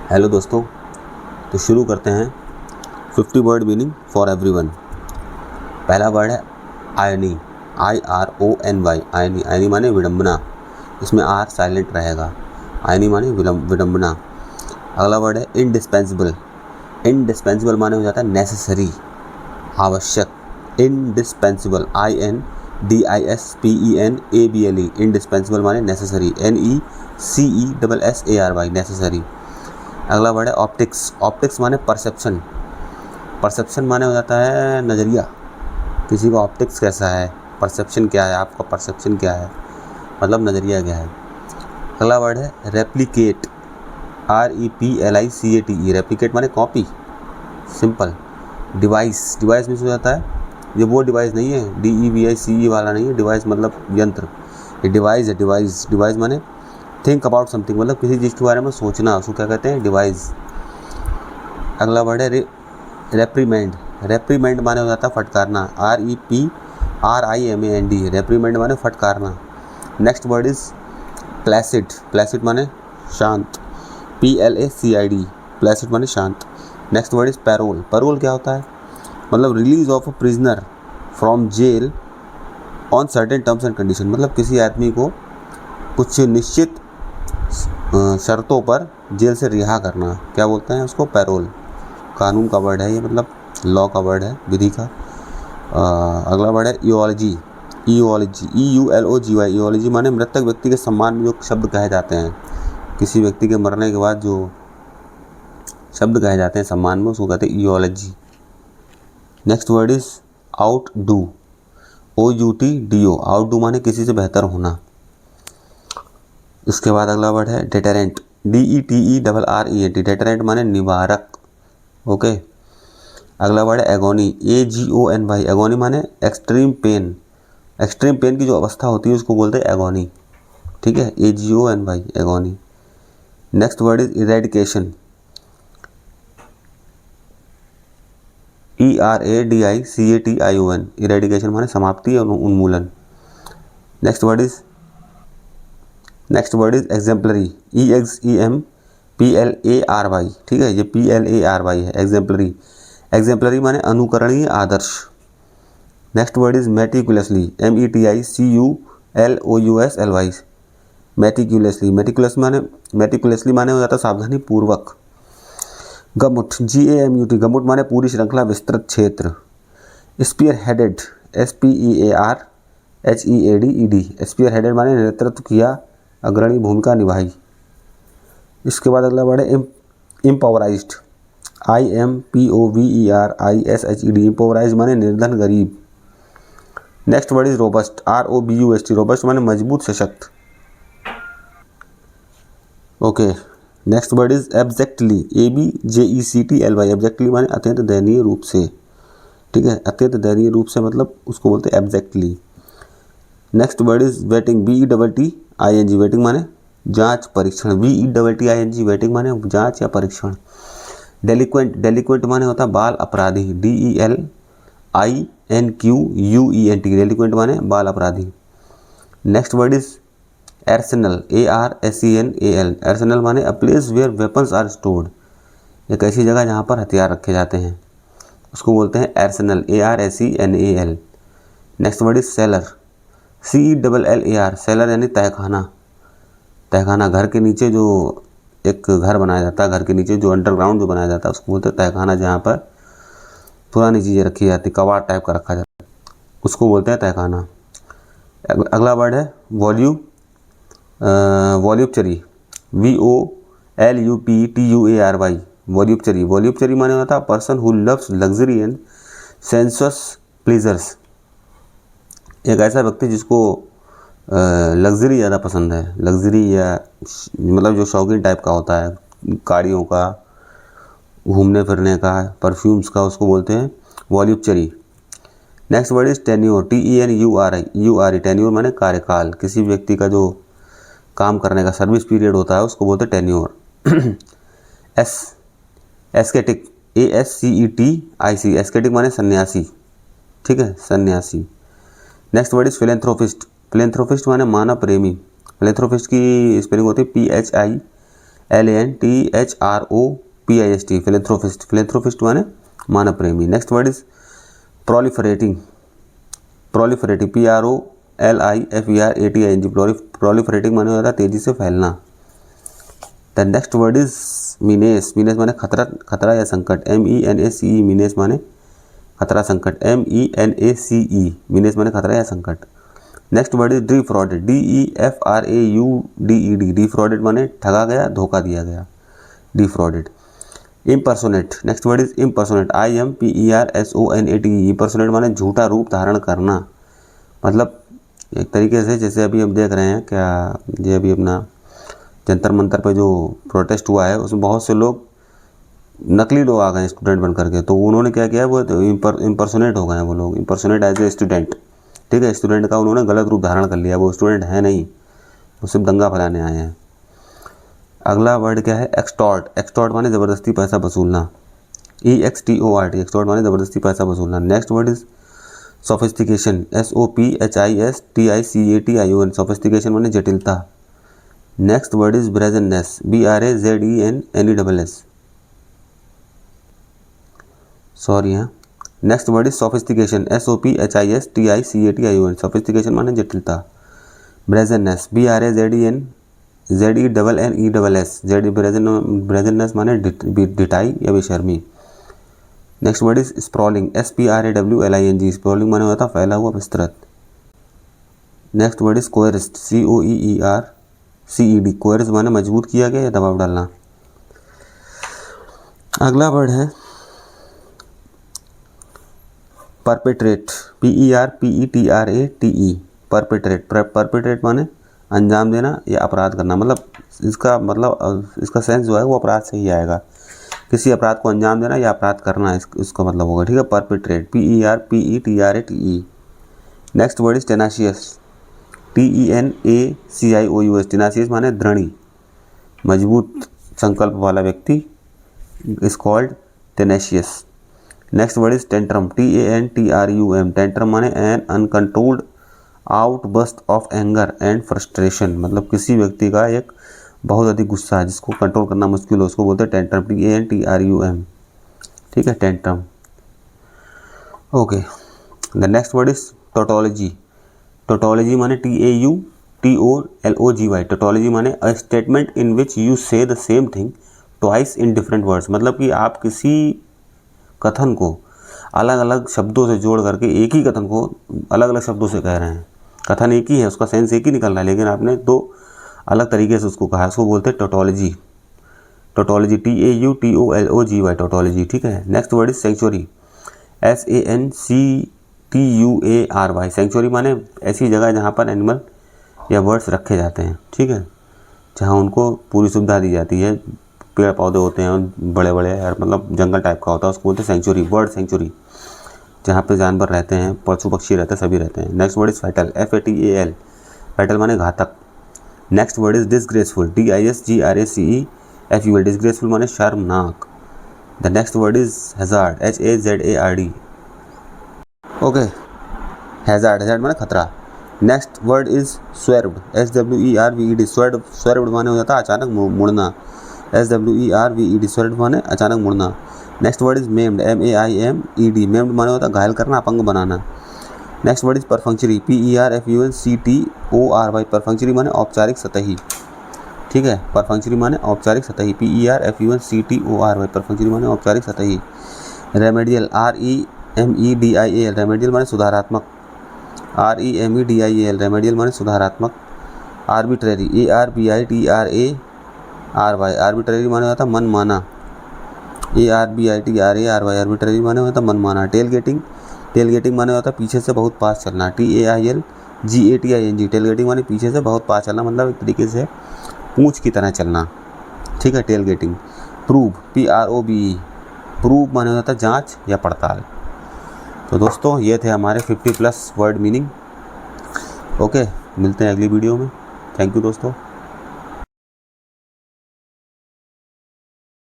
Hello दोस्तों, तो शुरू करते हैं 50 वर्ड मीनिंग फॉर एवरीवन। पहला वर्ड है आयनी, IRONY, आयनी। आयनी माने विडंबना, इसमें आर साइलेंट रहेगा। आयनी माने विडंबना। अगला वर्ड है इंडिस्पेंसिबल। इंडिस्पेंसिबल माने हो जाता है नेसेसरी, आवश्यक। इंडिस्पेंसिबल, INDISPENABLE, इंडिस्पेंसिबल माने नेसेसरी, NECESSARY, नेसेसरी। अगला वर्ड है ऑप्टिक्स। ऑप्टिक्स माने परसेप्शन। परसेप्शन माने हो जाता है नज़रिया, किसी का ऑप्टिक्स कैसा है, परसेप्शन क्या है, आपका परसेप्शन क्या है, मतलब नज़रिया क्या है। अगला वर्ड है रेप्लिकेट, REPLICATE, रेप्लिकेट माने कॉपी, सिंपल। डिवाइस, डिवाइस में हो जाता है, ये वो डिवाइस नहीं है DEVICE वाला नहीं है, डिवाइस मतलब यंत्र, ये डिवाइस है। डिवाइस, डिवाइस माने थिंक अबाउट समथिंग, मतलब किसी चीज़ के बारे में सोचना, उसको क्या कहते हैं, डिवाइस। अगला वर्ड है रेप्रीमेंड। रेप्रीमेंड माने हो जाता है फटकारना, REPRIMAND, रेप्रीमेंड माने फटकारना। Next word is placid. Placid माने शांत, PLACID, प्लेसिड माने शांत। Next word is parole. Parole क्या होता है, मतलब release of a prisoner from jail on certain terms and condition, मतलब किसी आदमी को कुछ निश्चित शर्तों पर जेल से रिहा करना, क्या बोलते हैं उसको, पैरोल। कानून का वर्ड है ये, मतलब लॉ का वर्ड है, विधि का। अगला वर्ड है इयोलॉजी। इयोलॉजी, EULOGY, इयोलॉजी माने मृतक व्यक्ति के सम्मान में जो शब्द कहे जाते हैं, किसी व्यक्ति के मरने के बाद जो शब्द कहे जाते हैं सम्मान में, उसको कहते हैं इयोलॉजी। Next word is outdo, OUTDO, outdo माने किसी से बेहतर होना। इसके बाद अगला वर्ड है डेटरेंट, DETERRENT, डेटरेंट माने निवारक। ओके। अगला वर्ड है एगोनी, AGONY, एगोनी माने एक्सट्रीम पेन। एक्सट्रीम पेन की जो अवस्था होती है उसको बोलते हैं एगोनी, ठीक है, AGONY, agony. Next word is eradication, ERADICATION, eradication माने समाप्ति और उन्मूलन। Next word is exemplary, EXEMPLARY, ठीक है, ये PLARY है, एग्जेम्पलरी। एग्जेम्पलरी माने अनुकरणीय, आदर्श। Next word is meticulously, METICULOUSLY, meticulously. Meticulously माने हो जाता है सावधानी पूर्वक। गमुट, GAMUT, गमुट माने पूरी श्रृंखला, विस्तृत क्षेत्र। Spearheaded, SPEARHEADED, spearheaded माने नेतृत्व किया, अग्रणी भूमिका निभाई। इसके बाद अगला वर्ड है इम्पावराइज्ड, IMPOVERISHED, इम्पावराइज्ड माने निर्धन, गरीब। Next word is robust, ROBUST, robust माने मजबूत, सशक्त। Okay. Next word is abjectly, ABJECTLY, abjectly माने अत्यंत दयनीय रूप से, ठीक है, अत्यंत दयनीय रूप से, मतलब उसको बोलते हैं abjectly. Next word is vetting, VETTING, vetting माने जांच, परीक्षण, VETTING, वेटिंग माने जांच या परीक्षण। डेलिक्वेंट, डेलिक्वेंट माने होता है बाल अपराधी, DELINQUENT, डेलिक्वेंट माने बाल अपराधी। Next word is arsenal, ARSENAL, arsenal माने a place where weapons are stored, एक ऐसी जगह जहाँ पर हथियार रखे जाते हैं, उसको बोलते हैं एर्सेनल, ARSENAL। Next word is seller, CELLAR, seller यानी तहखाना। तहखाना, घर के नीचे जो एक घर बनाया जाता है, घर के नीचे जो अंडरग्राउंड जो बनाया जाता है उसको बोलते हैं तहखाना, जहाँ पर पुरानी चीज़ें रखी जाती, कबाड़ टाइप का रखा जाता है, उसको बोलते हैं तहखाना। अगला वर्ड है वॉल्यूप्चरी, VOLUPTUARY, वॉल्यूप्चरी। वॉल्यूप्चरी माने होता है person who loves luxury and sensuous pleasures, एक ऐसा व्यक्ति जिसको लग्जरी ज़्यादा पसंद है, लग्जरी या मतलब जो शौकीन टाइप का होता है, गाड़ियों का, घूमने फिरने का, परफ्यूम्स का, उसको बोलते हैं voluptuary. Next word is tenure, TENURE, tenure माने कार्यकाल, किसी व्यक्ति का जो काम करने का सर्विस पीरियड होता है उसको बोलते हैं टेन्योर। एस्केटिक, ASCETIC, एस्केटिक माने सन्यासी, ठीक है, सन्यासी। Next word is philanthropist, philanthropist माने मानव प्रेमी, फिलेंथ्रोपिस्ट की स्पेलिंग होती है PHILANTHROPIST, फिलेंथ्रोपिस्ट। फिलेंथ्रोपिस्ट माने मानव प्रेमी। Next word is proliferating, proliferative PROLIFERATING, proliferating माने होता है तेजी से फैलना। The next word is menace, menace माने खतरा, खतरा या संकट। MENACE, मीनेस माने खतरा संकट। MENACE, मीनेस माने खतरा या संकट। Next word is defrauded, DEFRAUDED, defrauded माने ठगा गया, धोखा दिया गया, defrauded. Impersonate, next word is impersonate, IMPERSONATE, impersonate माने झूठा रूप धारण करना। मतलब एक तरीके से जैसे अभी हम देख रहे हैं क्या, ये अभी अपना जंतर मंतर पे जो प्रोटेस्ट हुआ है उसमें बहुत से लोग नकली लोग आ गए स्टूडेंट बन करके, तो उन्होंने क्या किया, वो तो इम्पर्सोनेट हो गए हैं वो लोग, इम्पर्सोनेट एज ए स्टूडेंट। ठीक है, स्टूडेंट का उन्होंने गलत रूप धारण कर लिया, वो स्टूडेंट है नहीं, वो सिर्फ दंगा फैलाने आए हैं। अगला वर्ड क्या है, एक्सटॉर्ट, एक्सटॉर्ट माने ज़बरदस्ती पैसा वसूलना, EXTORT, एक्सटॉर्ट माने ज़बरदस्ती पैसा वसूलना। Next word is sophistication, SOPHISTICATION, sophistication माने जटिलता। Next word is brazenness, BRAZENNESS, sorry हाँ। Next word is sophistication, SOPHISTICATION, sophistication माने जटिलता। ब्रेजननेस, BRAZENNESS, ब्रेजननेस माने ढिठाई या बेशर्मी। Next word is sprawling, SPRAWLING, sprawling माने होता फैला हुआ, विस्तृत। Next word is coerced, COERCED, coerce माने मजबूत किया गया या दबाव डालना। अगला वर्ड है परपेट्रेट, PERPETRATE, परपेट्रेट, परपेट्रेट माने अंजाम देना या अपराध करना। मतलब इसका सेंस जो है वो अपराध से ही आएगा, किसी अपराध को अंजाम देना या अपराध करना, इसका मतलब होगा। ठीक है, perpetrate, PERPETRATE। Next word is tenacious, TENACIOUS, tenacious माने दृढ़ी, मजबूत संकल्प वाला व्यक्ति, is called tenacious. Next word is tantrum, TANTRUM, tantrum माने an uncontrolled outburst of anger and frustration, मतलब किसी व्यक्ति का एक बहुत अधिक गुस्सा है जिसको कंट्रोल करना मुश्किल हो, उसको बोलते हैं टेंट्रम, TANTRUM। ठीक है, tantrum. Okay, the next word is tautology, tautology माने TAUTOLOGY, टोटोलॉजी माने a statement in which you say the same thing twice in different words, मतलब कि आप किसी कथन को अलग अलग शब्दों से जोड़ करके एक ही कथन को अलग अलग शब्दों से कह रहे हैं। कथन एक ही है, उसका सेंस एक ही निकल रहा है, लेकिन आपने दो अलग तरीके से उसको कहा, उसको बोलते हैं टोटोलॉजी, टोटोलॉजी, TAUTOLOGY, टोटोलॉजी। ठीक है, next word is sanctuary, SANCTUARY, sanctuary माने ऐसी जगह जहाँ पर एनिमल या बर्ड्स रखे जाते हैं। ठीक है, जहाँ उनको पूरी सुविधा दी जाती है, पेड़ पौधे होते हैं बड़े बड़े, मतलब जंगल टाइप का होता है, उसको बोलते हैं सेंचुरी, बर्ड सेंचुरी, जहाँ पे जानवर रहते हैं, पशु पक्षी रहते हैं, सभी रहते हैं। Next word is fatal, FATAL, fatal माने घातक। Next word is disgraceful, DISGRACEFUL, disgraceful माने शर्मनाक। The next word is hazard, HAZARD। Okay, hazard, hazard माने खतरा। नेक्स्ट वर्ड इज स्वेर्ड, SWERVED, स्वेर्ड माने हो जाता है अचानक मुड़ना, SWERVED, स्वेर्ड माने अचानक मुड़ना। Next word is maimed, MAIMED, maimed माने होता है घायल करना, अपंग बनाना। नेक्स्ट वर्ड इज परफंक्चरी, PERFUNCTORY, परफंक्चरी माने औपचारिक सतही। ठीक है, परफंक्चरी माने औपचारिक सतही, PERFUNCTORY, परफंक्चरी माने औपचारिक सतही। रेमेडियल, REMEDIAL, रेमेडियल माने सुधारात्मक, REMEDIAL, रेमेडियल माने सुधारात्मक। आर्बिट्रेरी, ARBITRARY, आर्बिट्रेरी माने होता मन माना, ARBITRARY, आर्बिट्रेरी माने होता मन माना। टेलगेटिंग, टेलगेटिंग माने होता पीछे से बहुत पास चलना, TAILGATING, टेलगेटिंग माने पीछे से बहुत पास चलना, मतलब एक तरीके से पूंछ की तरह चलना। ठीक है, टेलगेटिंग। प्रूव, PROVE, प्रूव माने होता जांच या पड़ताल। तो दोस्तों ये थे हमारे 50+ वर्ड मीनिंग। ओके, मिलते हैं अगली वीडियो में। थैंक यू दोस्तों।